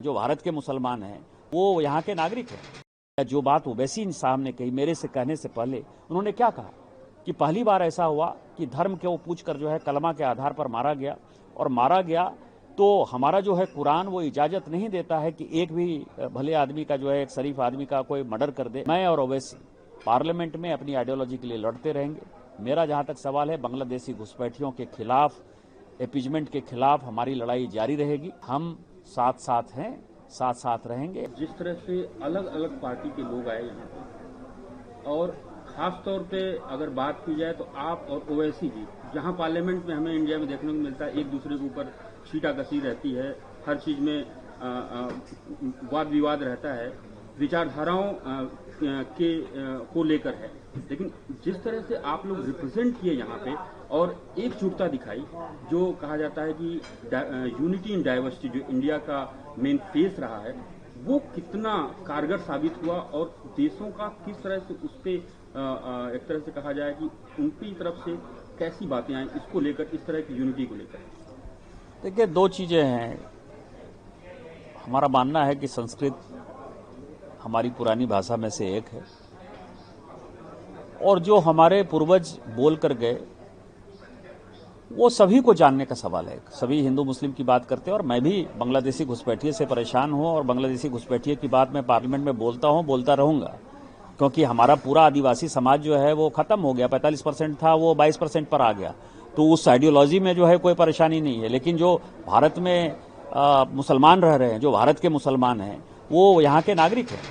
जो भारत के मुसलमान हैं वो यहाँ के नागरिक हैं। जो बात ओवैसी साहब ने कही मेरे से कहने से पहले, उन्होंने क्या कहा कि पहली बार ऐसा हुआ कि धर्म के वो पूछकर जो है कलमा के आधार पर मारा गया, और मारा गया तो हमारा जो है कुरान वो इजाजत नहीं देता है कि एक भी भले आदमी का जो है, एक शरीफ आदमी का कोई मर्डर कर दे। मैं और ओवैसी पार्लियामेंट में अपनी आइडियोलॉजी के लिए लड़ते रहेंगे। मेरा जहां तक सवाल है, बांग्लादेशी घुसपैठियों के खिलाफ, एपीजमेंट के खिलाफ हमारी लड़ाई जारी रहेगी। हम साथ साथ हैं, साथ साथ रहेंगे। जिस तरह से अलग अलग पार्टी के लोग आए यहाँ पे, और खास तौर पे अगर बात की जाए तो आप और ओवैसी जी, जहाँ पार्लियामेंट में हमें इंडिया में देखने को मिलता है एक दूसरे के ऊपर छीटाकशी रहती है, हर चीज में वाद विवाद रहता है, विचारधाराओं को लेकर है, लेकिन जिस तरह से आप लोग रिप्रेजेंट किए यहाँ पे और एकजुटता दिखाई, जो कहा जाता है कि यूनिटी इन डाइवर्सिटी जो इंडिया का मेन फेस रहा है, वो कितना कारगर साबित हुआ और देशों का किस तरह से उस पर एक तरह से कहा जाए कि उनकी तरफ से कैसी बातें आई इसको लेकर, इस तरह की यूनिटी को लेकर। देखिए, दो चीजें हैं। हमारा मानना है कि संस्कृत हमारी पुरानी भाषा में से एक है, और जो हमारे पूर्वज बोल कर गए वो सभी को जानने का सवाल है। सभी हिंदू मुस्लिम की बात करते हैं, और मैं भी बांग्लादेशी घुसपैठिए से परेशान हूं, और बांग्लादेशी घुसपैठिए की बात मैं पार्लियामेंट में बोलता हूं, बोलता रहूंगा, क्योंकि हमारा पूरा आदिवासी समाज जो है वो खत्म हो गया। 45% था, वो 22% पर आ गया। तो उस आइडियोलॉजी में जो है कोई परेशानी नहीं है। लेकिन जो भारत में मुसलमान रह रहे हैं, जो भारत के मुसलमान हैं, वो यहाँ के नागरिक हैं।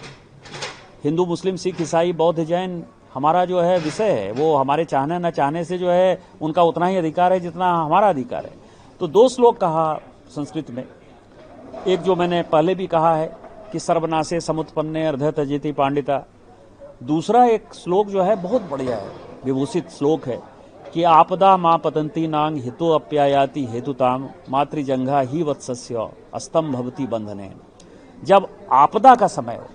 हिंदू मुस्लिम सिख ईसाई बौद्ध जैन हमारा जो है विषय है, वो हमारे चाहने न चाहने से जो है उनका उतना ही अधिकार है जितना हमारा अधिकार है। तो दो श्लोक कहा संस्कृत में, एक जो मैंने पहले भी कहा है कि सर्वनाशे समुत्पन्ने अर्ध तजेति पांडिता। दूसरा एक श्लोक जो है बहुत बढ़िया है, विभूषित श्लोक है कि आपदा मां पतंती नांग हितो अप्यायाति हेतुताम मातृजंघा ही वत्सस्य अस्तम भवती बंधने। जब आपदा का समय हो,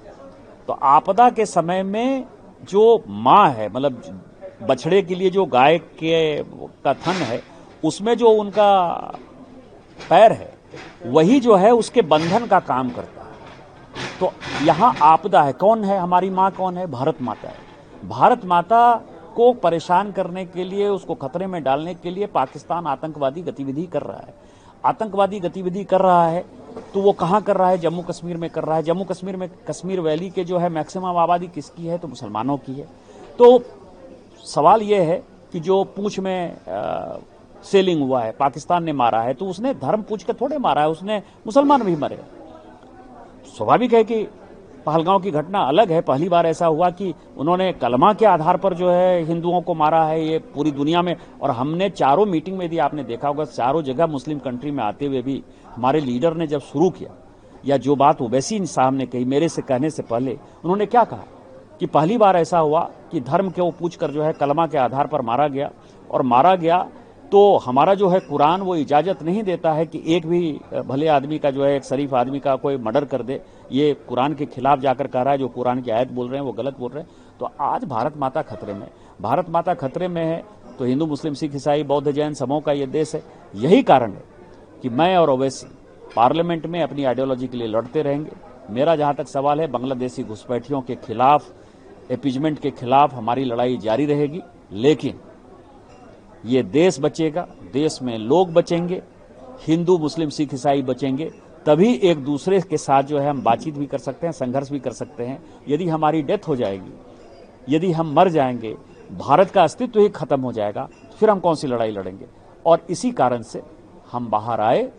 तो आपदा के समय में जो माँ है, मतलब बछड़े के लिए जो गाय के का थन है, उसमें जो उनका पैर है, वही जो है उसके बंधन का काम करता है। तो यहाँ आपदा है, कौन है हमारी माँ, कौन है? भारत माता है। भारत माता को परेशान करने के लिए, उसको खतरे में डालने के लिए पाकिस्तान आतंकवादी गतिविधि कर रहा है। आतंकवादी गतिविधि कर रहा है तो वो कहां कर रहा है? जम्मू कश्मीर में कर रहा है। जम्मू कश्मीर में, कश्मीर वैली के जो है मैक्सिमम आबादी किसकी है? तो मुसलमानों की है। तो सवाल ये है कि जो पूंछ में सेलिंग हुआ है, पाकिस्तान ने मारा है, तो उसने धर्म पूछ के थोड़े मारा है, उसने मुसलमान भी मरे। स्वाभाविक है कि पहलगांव की घटना अलग है। पहली बार ऐसा हुआ कि उन्होंने कलमा के आधार पर जो है हिंदुओं को मारा है, ये पूरी दुनिया में। और हमने चारों मीटिंग में, यदि आपने देखा होगा, चारों जगह मुस्लिम कंट्री में आते हुए भी हमारे लीडर ने जब शुरू किया, या जो बात ओवैसी साहब ने कही मेरे से कहने से पहले, उन्होंने क्या कहा कि पहली बार ऐसा हुआ कि धर्म के वो पूछकर जो है कलमा के आधार पर मारा गया, और मारा गया तो हमारा जो है कुरान वो इजाजत नहीं देता है कि एक भी भले आदमी का जो है, एक शरीफ आदमी का कोई मर्डर कर दे। ये कुरान के खिलाफ जाकर कह रहा है। जो कुरान की आयत बोल रहे हैं वो गलत बोल रहे हैं। तो आज भारत माता खतरे में, भारत माता खतरे में है, तो हिंदू मुस्लिम सिख ईसाई बौद्ध जैन सबों का ये देश है। यही कारण है कि मैं और ओवैसी पार्लियामेंट में अपनी आइडियोलॉजी के लिए लड़ते रहेंगे। मेरा जहां तक सवाल है, बांग्लादेशी घुसपैठियों के खिलाफ, एपीजमेंट के खिलाफ हमारी लड़ाई जारी रहेगी। लेकिन ये देश बचेगा, देश में लोग बचेंगे, हिंदू मुस्लिम सिख ईसाई बचेंगे, तभी एक दूसरे के साथ जो है हम बातचीत भी कर सकते हैं, संघर्ष भी कर सकते हैं। यदि हमारी डेथ हो जाएगी, यदि हम मर जाएंगे, भारत का अस्तित्व ही खत्म हो जाएगा, तो फिर हम कौन सी लड़ाई लड़ेंगे? और इसी कारण से हम बाहर आए,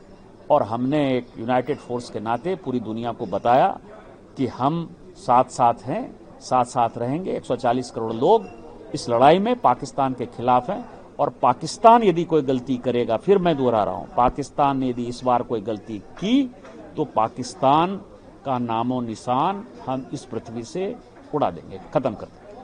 और हमने एक यूनाइटेड फोर्स के नाते पूरी दुनिया को बताया कि हम साथ साथ हैं, साथ साथ रहेंगे। 140 करोड़ लोग इस लड़ाई में पाकिस्तान के खिलाफ हैं, और पाकिस्तान यदि कोई गलती करेगा, फिर मैं दोहरा रहा हूं, पाकिस्तान ने यदि इस बार कोई गलती की तो पाकिस्तान का नामो निशान हम इस पृथ्वी से उड़ा देंगे, खत्म कर देंगे।